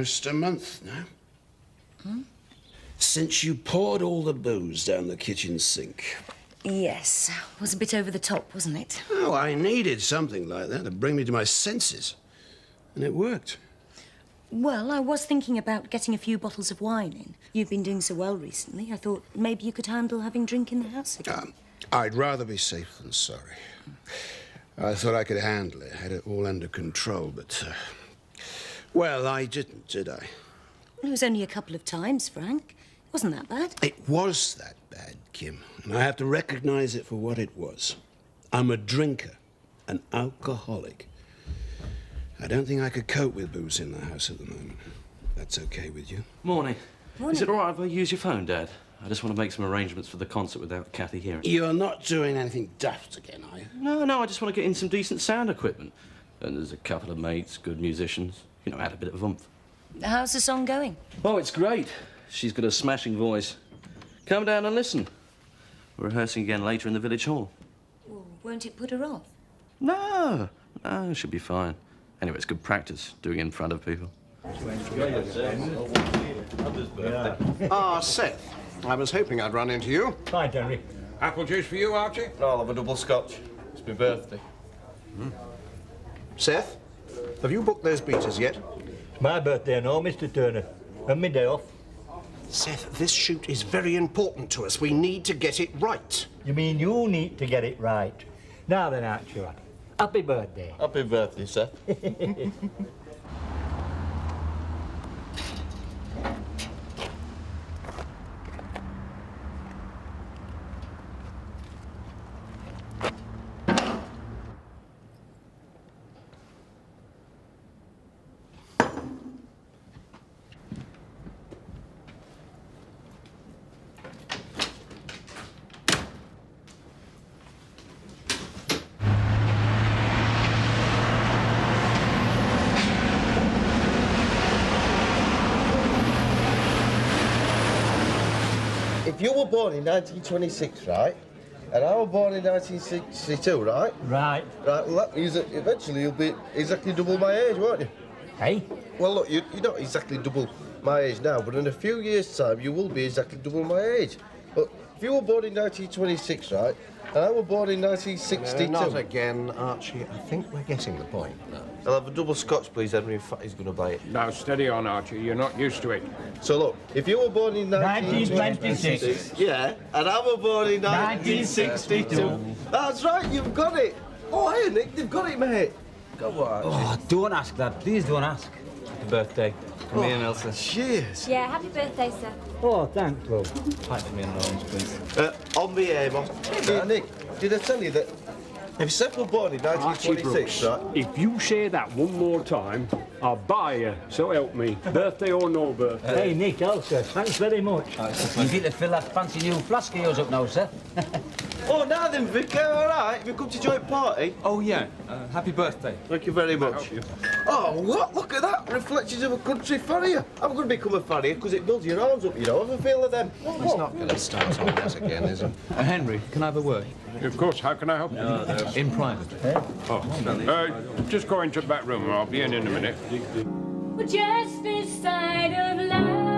almost a month now. Hmm? Since you poured all the booze down the kitchen sink. Yes. It was a bit over the top, wasn't it? Oh, I needed something like that to bring me to my senses. And it worked. Well, I was thinking about getting a few bottles of wine in. You've been doing so well recently. I thought maybe you could handle having drink in the house again. I'd rather be safe than sorry. I thought I could handle it, had it all under control, but... well, I didn't, did I? It was only a couple of times, Frank. It wasn't that bad. It was that bad, Kim. And I have to recognize it for what it was. I'm a drinker, an alcoholic. I don't think I could cope with booze in the house at the moment. That's okay with you? Morning. Morning. Is it all right if I use your phone, Dad? I just want to make some arrangements for the concert without Kathy hearing. You're not doing anything daft again, are you? No, I just want to get in some decent sound equipment. And there's a couple of mates, good musicians. You know, add a bit of oomph. How's the song going? Oh, it's great. She's got a smashing voice. Come down and listen. We're rehearsing again later in the village hall. Well, won't it put her off? No, she'll be fine. Anyway, it's good practice, doing it in front of people. Ah, Seth. I was hoping I'd run into you. Hi, Henry. Apple juice for you, Archie? I'll have a double scotch. It's my birthday. Seth, have you booked those beaters yet? It's my birthday and all, Mr. Turner. And my day off. Seth, this shoot is very important to us. We need to get it right. You mean you need to get it right? Now then, Archie, happy birthday. Happy birthday, Seth. If you were born in 1926, right, and I was born in 1962, right? Right. Right, well, that means that eventually you'll be exactly double my age, won't you? Hey? Well, look, you're not exactly double my age now, but in a few years' time, you will be exactly double my age. But if you were born in 1926, right, and I was born in 1962... No, not again, Archie. I think we're getting the point now. I'll have a double scotch, please, Henry, if Fatty's going to buy it. Now, steady on, Archie. You're not used to it. So, look, if you were born in 1926. Yeah, and I was born in 1962. That's right, you've got it. Oh, hey, Nick, they've got it, mate. Go on. Oh, don't ask that. Please don't ask. Happy birthday. From me and Elsa. Cheers. Yeah, happy birthday, sir. Oh, thanks, love. Pint for me and Lawrence, please. On me, Amos. Hey, Nick, did I tell you that if Seth was born in 1926, right? If you say that one more time, I'll buy you, so help me. Birthday or no birthday. Hey, Nick, Elsa, thanks very much. You need to fill that fancy new flask of yours up now, sir. Oh, now then, Vicar, all right? Have you come to join party? Oh, yeah. Happy birthday. Thank you very much. Oh, what? Look at that. Reflections of a country farrier. I'm going to become a farrier because it builds your arms up, you know. Have a feel of them. He's not going to start on that again, is he? Henry, can I have a word? Of course, how can I help you? In private. Oh, just go into the back room. I'll be in a minute. Well, just this side of life.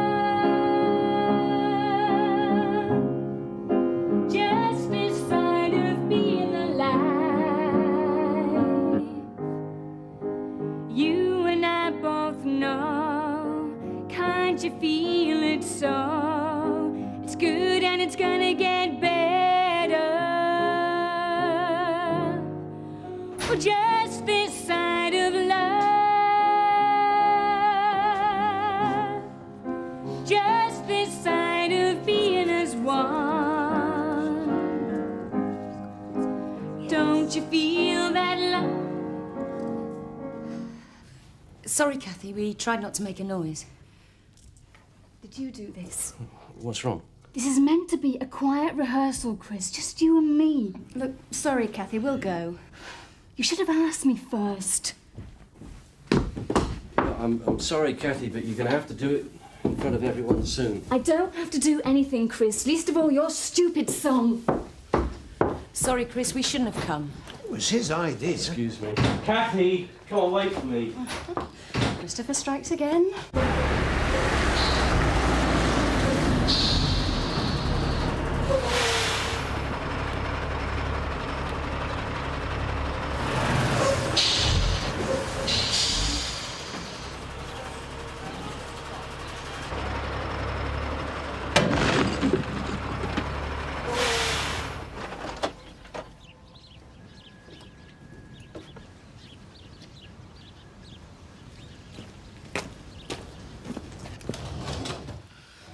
Just this side of being alive. You and I both know. Can't you feel it so? It's good and it's gonna get better. Well, just this side of love. Just this side of being as one. Don't you feel that love? Sorry, Kathy, we tried not to make a noise. Did you do this? What's wrong? This is meant to be a quiet rehearsal, Chris. Just you and me. Look, sorry, Kathy, we'll go. You should have asked me first. I'm sorry, Kathy, but you're going to have to do it in front of everyone soon. I don't have to do anything, Chris. Least of all your stupid song. Sorry, Chris, we shouldn't have come. It was his idea. Excuse me. Kathy, come on, wait for me. Christopher strikes again.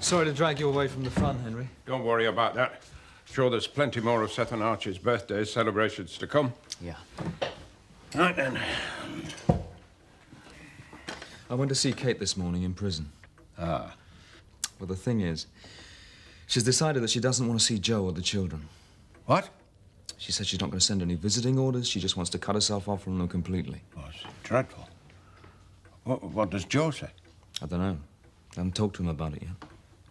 Sorry to drag you away from the fun, Henry. Don't worry about that. Sure, there's plenty more of Seth and Archie's birthday celebrations to come. Yeah. Right then. I went to see Kate this morning in prison. Ah. Well, the thing is, she's decided that she doesn't want to see Joe or the children. What? She said she's not going to send any visiting orders. She just wants to cut herself off from them completely. Oh, it's dreadful. What does Joe say? I don't know. I haven't talked to him about it yet.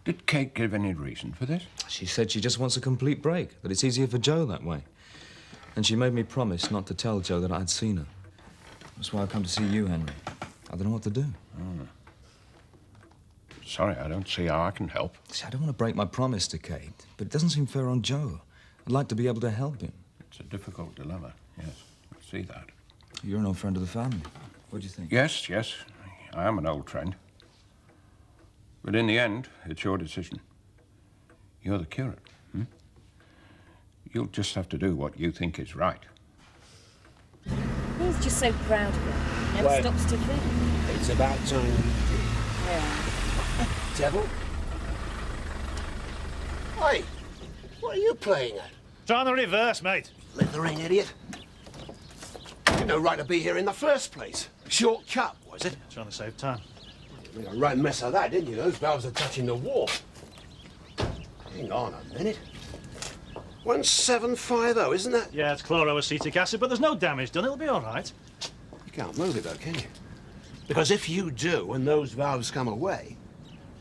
Did Kate give any reason for this? She said she just wants a complete break, that it's easier for Joe that way. And she made me promise not to tell Joe that I'd seen her. That's why I come to see you, Henry. I don't know what to do. Oh. Sorry, I don't see how I can help. See, I don't want to break my promise to Kate, but it doesn't seem fair on Joe. I'd like to be able to help him. It's a difficult dilemma, yes. I see that. You're an old friend of the family. What do you think? Yes, I am an old friend. But in the end, it's your decision. You're the curate, hmm? You'll just have to do what you think is right. He's just so proud of it. Never Well, stops to think. It's about time you did. Yeah. Devil? Hey, what are you playing at? Trying the reverse, mate. Slithering idiot. You no right to be here in the first place. Shortcut, was it? Trying to save time. You made a right mess of that, didn't you? Those valves are touching the wall. Hang on a minute. 1750, isn't that? Yeah, it's chloroacetic acid, but there's no damage done. It'll be all right. You can't move it, though, can you? Because if you do, and those valves come away,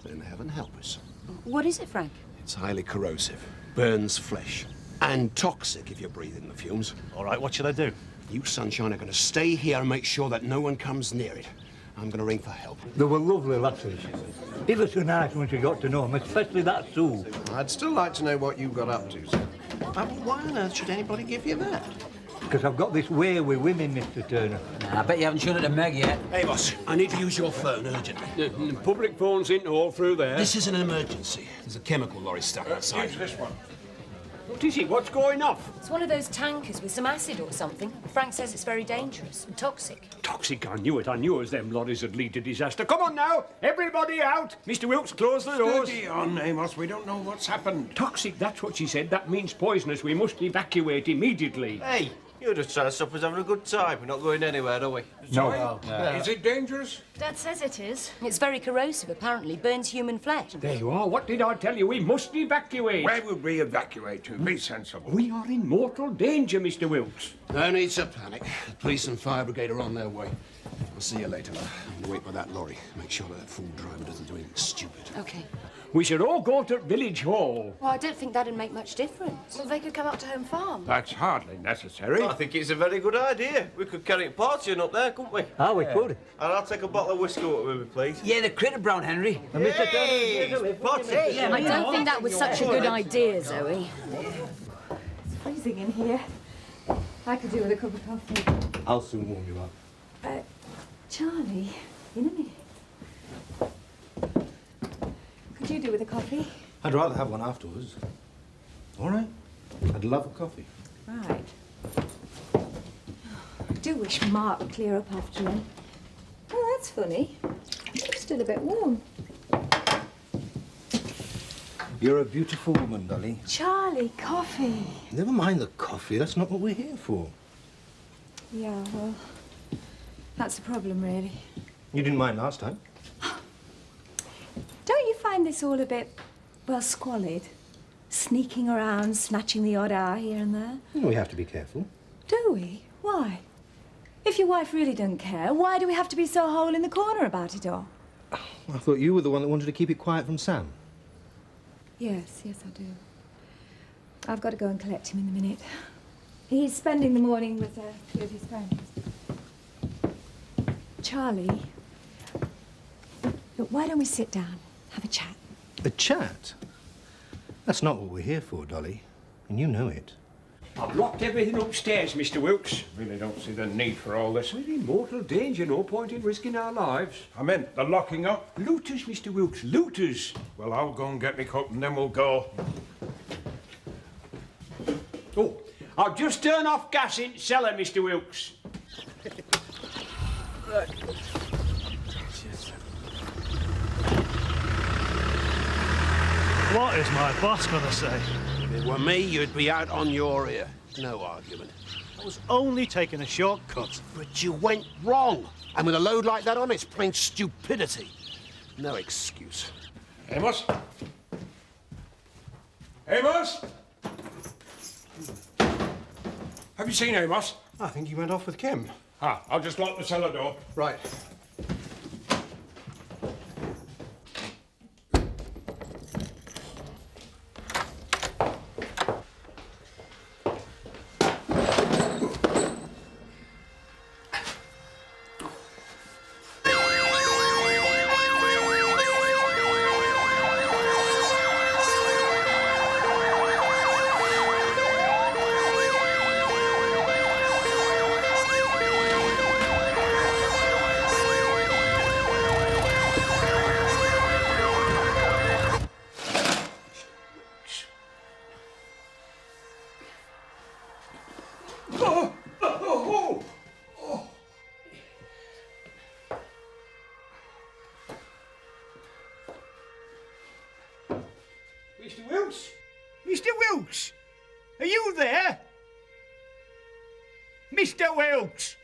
then heaven help us. What is it, Frank? It's highly corrosive, burns flesh, and toxic if you're breathing the fumes. All right, what should I do? You, Sunshine, are going to stay here and make sure that no one comes near it. I'm going to ring for help. They were lovely lasses. He was so nice once you got to know him, especially that Sue. I'd still like to know what you got up to, sir. Why on earth should anybody give you that? Because I've got this way with women, Mr. Turner. I bet you haven't shown it to Meg yet. Hey, boss, I need to use your phone urgently. The public phone's in all through there. This is an emergency. There's a chemical lorry stuck outside. Use this one. What is it? What's going off? It's one of those tankers with some acid or something. Frank says it's very dangerous and toxic. Toxic, I knew it. I knew it was them lorries that lead to disaster. Come on now, everybody out. Mr. Wilkes, close the doors. Steady on, Amos. We don't know what's happened. Toxic, that's what she said. That means poisonous. We must evacuate immediately. Hey, you're just trying to stop us having a good time. We're not going anywhere, are we? No. Is it dangerous? Dad says it is. It's very corrosive, apparently. Burns human flesh. There you are. What did I tell you? We must evacuate. Where would we evacuate to? Be sensible. We are in mortal danger, Mr. Wilkes. No need to panic. The police and fire brigade are on their way. I'll see you later. I'm wait by that lorry. Make sure that fool driver doesn't do anything stupid. OK. We should all go to Village Hall. Well, I don't think that'd make much difference. Well, they could come up to Home Farm. That's hardly necessary. I think it's a very good idea. We could carry a party up there, couldn't we? Ah, we could. And I'll take a bottle of whiskey with me, please. Yeah, the critter brown, Henry. And Mr. Turner, Party. I don't think that was such a good idea, Zoe. It's freezing in here. I could do with a cup of coffee. I'll soon warm you up. Charlie, in a minute. Could you do with a coffee? I'd rather have one afterwards. All right. I'd love a coffee. Right. I do wish Mark would clear up after him. Oh, that's funny. It's still a bit warm. You're a beautiful woman, Dolly. Charlie, coffee. Never mind the coffee. That's not what we're here for. Yeah, well, that's the problem, really. You didn't mind last time. Don't you find this all a bit, well, squalid? Sneaking around, snatching the odd hour here and there? We have to be careful. Do we? Why? If your wife really doesn't care, why do we have to be so hole in the corner about it all? I thought you were the one that wanted to keep it quiet from Sam. Yes, I do. I've got to go and collect him in a minute. He's spending the morning with a few of his friends. Charlie, Look, why don't we sit down, have a chat? A chat? That's not what we're here for, Dolly. And you know it. I've locked everything upstairs, Mr. Wilkes. Really don't see the need for all this. We're in mortal danger, no point in risking our lives. I meant the locking up. Looters, Mr. Wilkes, looters. Well, I'll go and get me cup and then we'll go. Oh, I'll just turn off gas in cellar, Mr. Wilkes. What is my boss going to say? If it were me, you'd be out on your ear. No argument. I was only taking a shortcut. But you went wrong. And with a load like that on, it's plain stupidity. No excuse. Amos? Amos? Have you seen Amos? I think he went off with Kim. Ah, I'll just lock the cellar door. Right. Mr. Wilkes? Mr. Wilkes? Are you there? Mr. Wilkes?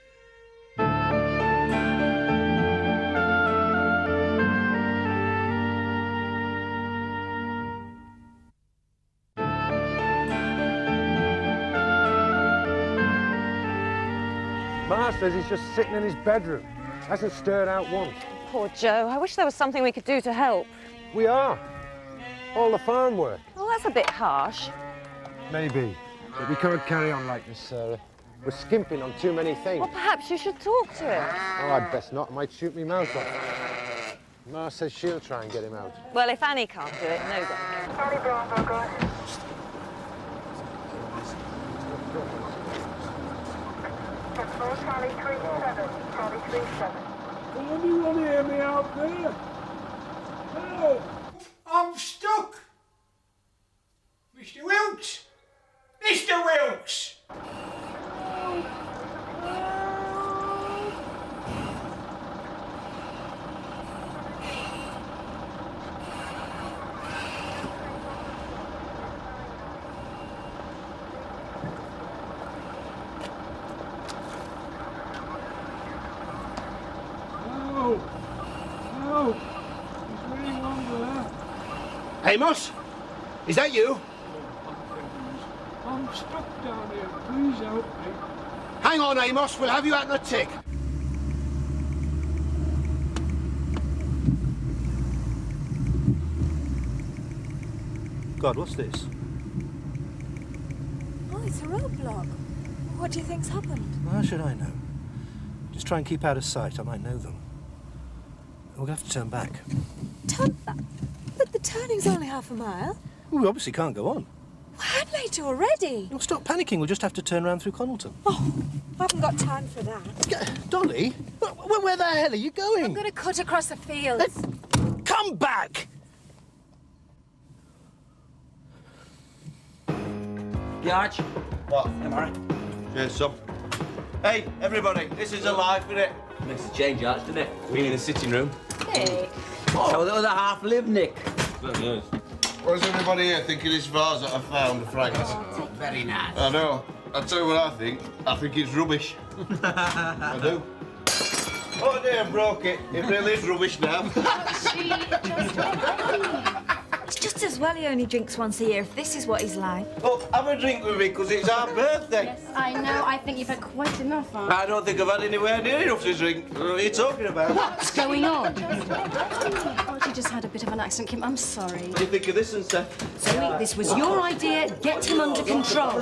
Ma says he's just sitting in his bedroom. Hasn't stirred out once. Poor Joe. I wish there was something we could do to help. We are. All the farm work. Well, that's a bit harsh. Maybe. But we can't carry on like this, Sarah. We're skimping on too many things. Well, perhaps you should talk to him. Oh, I'd best not. I might shoot me mouth off. Ma says she'll try and get him out. Well, if Annie can't do it, nobody can. Can anyone hear me out there? Hello? I'm stuck! Mr. Wilkes! Mr. Wilkes! No! No! There's anyone there? Amos? Is that you? I'm stuck down here. Please help me. Hang on, Amos. We'll have you out in a tick. God, what's this? Oh, it's a roadblock. What do you think's happened? How should I know? Just try and keep out of sight. I might know them. We'll have to turn back. Turn back? But the turning's only half a mile. Well, we obviously can't go on. We're late already. Well, stop panicking. We'll just have to turn around through Connelton. Oh, I haven't got time for that. Dolly? Where the hell are you going? I'm going to cut across the fields. Come back! George? What? Am I right? Yes, son. Hey, everybody, this is a life, isn't it? Makes a change, Arch, doesn't it? We in the sitting room. Hey. So the other half live, Nick. What does everybody here think of this vase that I found, Frank? Very nice. I know. I'll tell you what I think. I think it's rubbish. I do. Oh dear, I broke it. It really is rubbish now. It's just as well he only drinks once a year, if this is what he's like. Oh, have a drink with me, because it's our birthday. Yes, I know. I think you've had quite enough, Aunt. I don't think I've had anywhere near enough to drink. What are you talking about? What's going on? Oh, she just had a bit of an accident, Kim. I'm sorry. What do you think of this, and Seth? Zoe, this was your idea. Get him under control. Oh,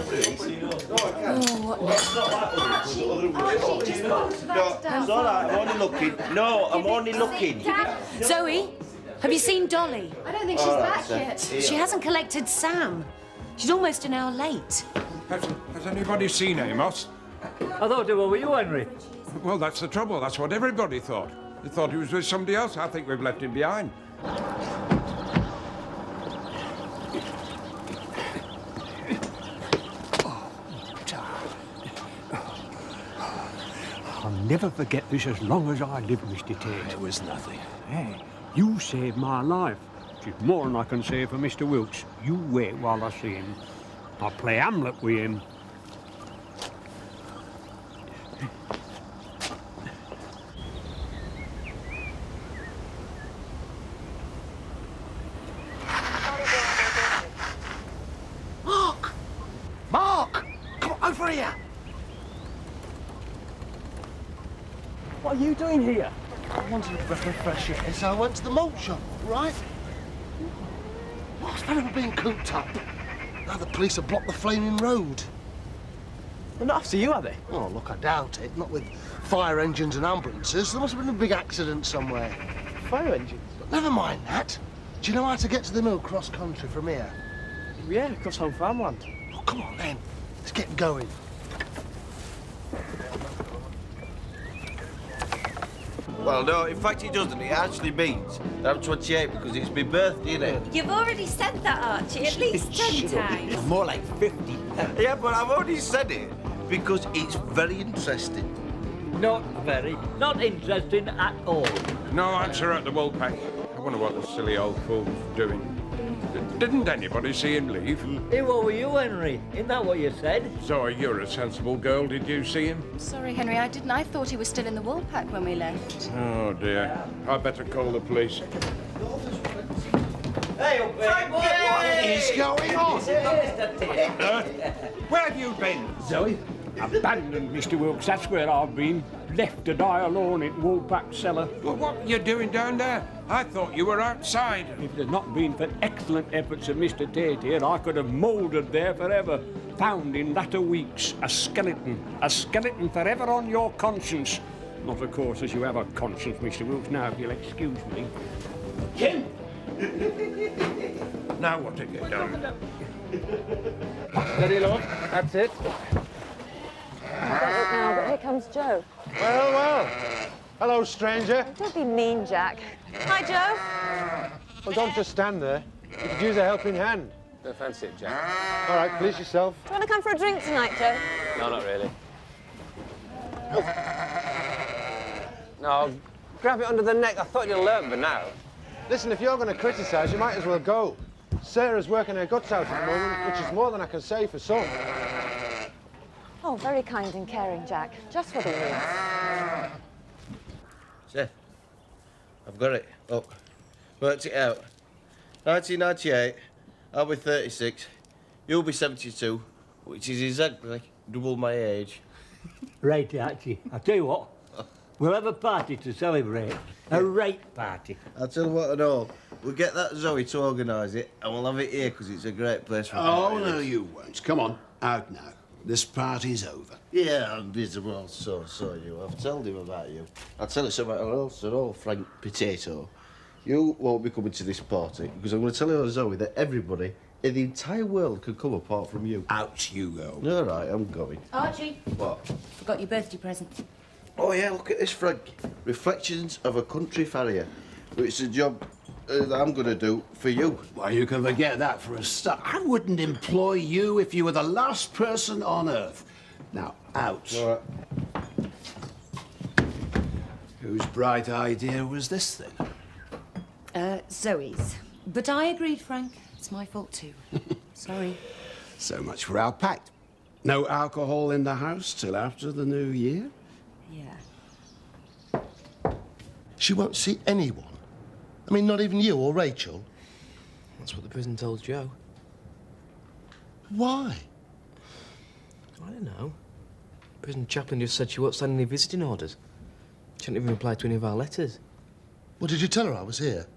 what It's all right, I'm only looking. No, I'm only looking. Zoe, have you seen Dolly? I don't think she's back yet. She hasn't collected Sam. She's almost an hour late. Has anybody seen Amos? I thought it was with you, Henry. Well, that's the trouble. That's what everybody thought. They thought he was with somebody else. I think we've left him behind. I'll never forget this as long as I live, Mr. Tate. It was nothing. Hey, you saved my life. Which is more than I can say for Mr. Wilkes. You wait while I see him. I'll play Hamlet with him. Mark! Mark! Come on, over here! What are you doing here? I wanted a breath of fresh air, so I went to the malt shop, right? What's better than being cooped up? Now the police have blocked the flaming road. They're not after you, are they? Oh, look, I doubt it. Not with fire engines and ambulances. There must have been a big accident somewhere. Fire engines? But never mind that. Do you know how to get to the mill cross-country from here? Yeah, across home farmland. Oh, come on, then. Let's get going. Well, no, in fact, it doesn't. It actually means that I'm 28 because it's my birthday, innit? You've already said that, Archie, at least 10 times. More like 50. Yeah, but I've only said it because it's very interesting. Not very. Not interesting at all. No answer at the Woolpack. I wonder what the silly old fool's doing. Didn't anybody see him leave? It was with you, Henry. Isn't that what you said? Zoe, you're a sensible girl. Did you see him? Sorry, Henry, I didn't. I thought he was still in the wool pack when we left. Oh, dear. I'd better call the police. Hey, What is going on? Where have you been, Zoe? Abandoned, Mr. Wilkes. That's where I've been. Left to die alone in Woolpack cellar. Well, what are you doing down there? I thought you were outside. If it had not been for excellent efforts of Mr. Tate here, I could have mouldered there forever. Found in latter weeks, a skeleton. A skeleton forever on your conscience. Not, of course, as you have a conscience, Mr. Wilkes. Now, if you'll excuse me. Kim! Now what have you done? Steady, love. That's it. I don't look now, but here comes Joe. Well, well. Hello, stranger. Don't be mean, Jack. Hi, Joe. Well, don't just stand there. You could use a helping hand. Don't fancy it, Jack. All right, please yourself. Do you want to come for a drink tonight, Joe? No, not really. No, grab it under the neck. I thought you'd learn by now. Listen, if you're going to criticise, you might as well go. Sarah's working her guts out at the moment, which is more than I can say for some. Oh, very kind and caring, Jack. Just what he needs. Seth, I've got it. Look, worked it out. 1998, I'll be 36, you'll be 72, which is exactly double my age. Right, Archie. I'll tell you what. We'll have a party to celebrate. A rape party. I'll tell you what and all. We'll get that Zoe to organise it, and we'll have it here because it's a great place for a party. Oh, no, you won't. Come on, out now. This party's over. Yeah, I'm visible, so you. I've told him about you. I'll tell you something else at all, Frank Potato. You won't be coming to this party because I'm going to tell you, Zoe, that everybody in the entire world could come apart from you. Out you go. All right, I'm going. Archie. What? Forgot your birthday present. Oh, yeah, look at this, Frank. Reflections of a Country Farrier. It's a job that I'm going to do for you. Why, you can forget that for a start. I wouldn't employ you if you were the last person on Earth. Now, out. All right. Whose bright idea was this, then? Zoe's. But I agreed, Frank. It's my fault, too. Sorry. So much for our pact. No alcohol in the house till after the new year? Yeah. She won't see anyone. I mean, not even you or Rachel. That's what the prison told Joe. Why? I don't know. Prison chaplain just said she won't sign any visiting orders. She didn't even reply to any of our letters. Well, did you tell her I was here?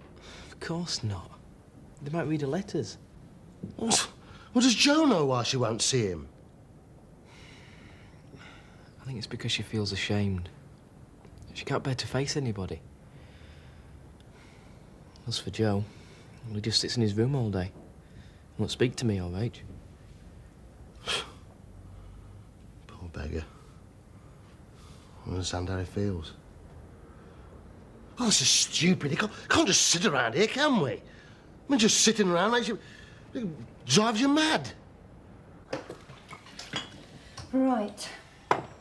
Of course not. They might read her letters. Well, does Jo know why she won't see him? I think it's because she feels ashamed. She can't bear to face anybody. As for Joe, well, he just sits in his room all day. He won't speak to me or Rach. Poor beggar. I understand how he feels. Oh, this is stupid. Can't just sit around here, can we? I mean, just sitting around makes you... it drives you mad. Right.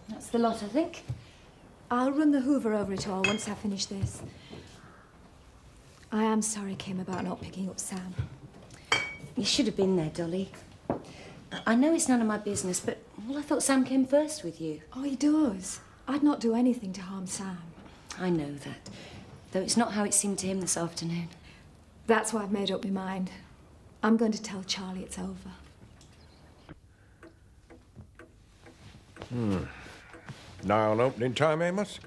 That's the lot, I think. I'll run the hoover over it all once I finish this. I am sorry, Kim, about not picking up Sam. You should have been there, Dolly. I know it's none of my business, but, well, I thought Sam came first with you. Oh, he does. I'd not do anything to harm Sam. I know that, though it's not how it seemed to him this afternoon. That's why I've made up my mind. I'm going to tell Charlie it's over. Now on opening time, Amos?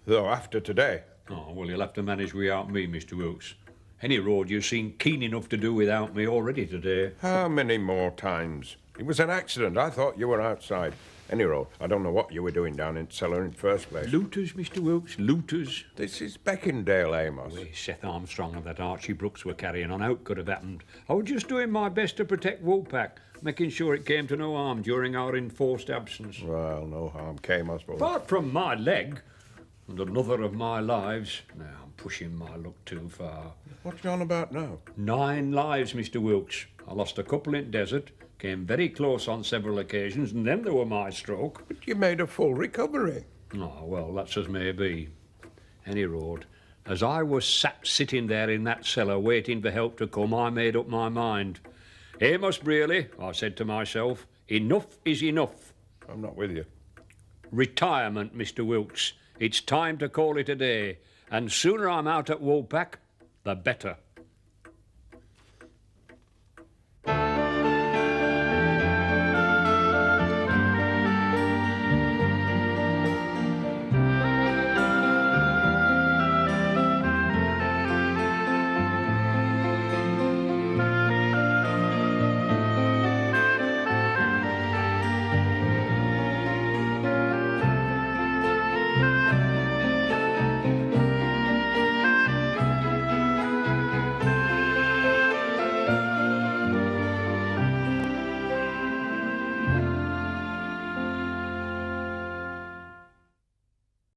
Though after today. Oh, well, you'll have to manage without me, Mr. Wilkes. Any road you've seen keen enough to do without me already today. How many more times? It was an accident. I thought you were outside. Any road. I don't know what you were doing down in the cellar in the first place. Looters, Mr. Wilkes, looters. This is Beckindale, Amos. The way Seth Armstrong and that Archie Brooks were carrying on, how it could have happened. I was just doing my best to protect Woolpack, making sure it came to no harm during our enforced absence. Well, no harm came, I suppose. Apart from my leg and another of my lives. Now, I'm pushing my luck too far. What you on about now? 9 lives, Mr. Wilkes. I lost a couple in desert, came very close on several occasions, and then there were my stroke. But you made a full recovery. Oh, well, that's as may be. Any road. As I was sitting there in that cellar waiting for help to come, I made up my mind. Amos Brearley, I said to myself, enough is enough. I'm not with you. Retirement, Mr. Wilkes. It's time to call it a day. And sooner I'm out at Woolpack, the better.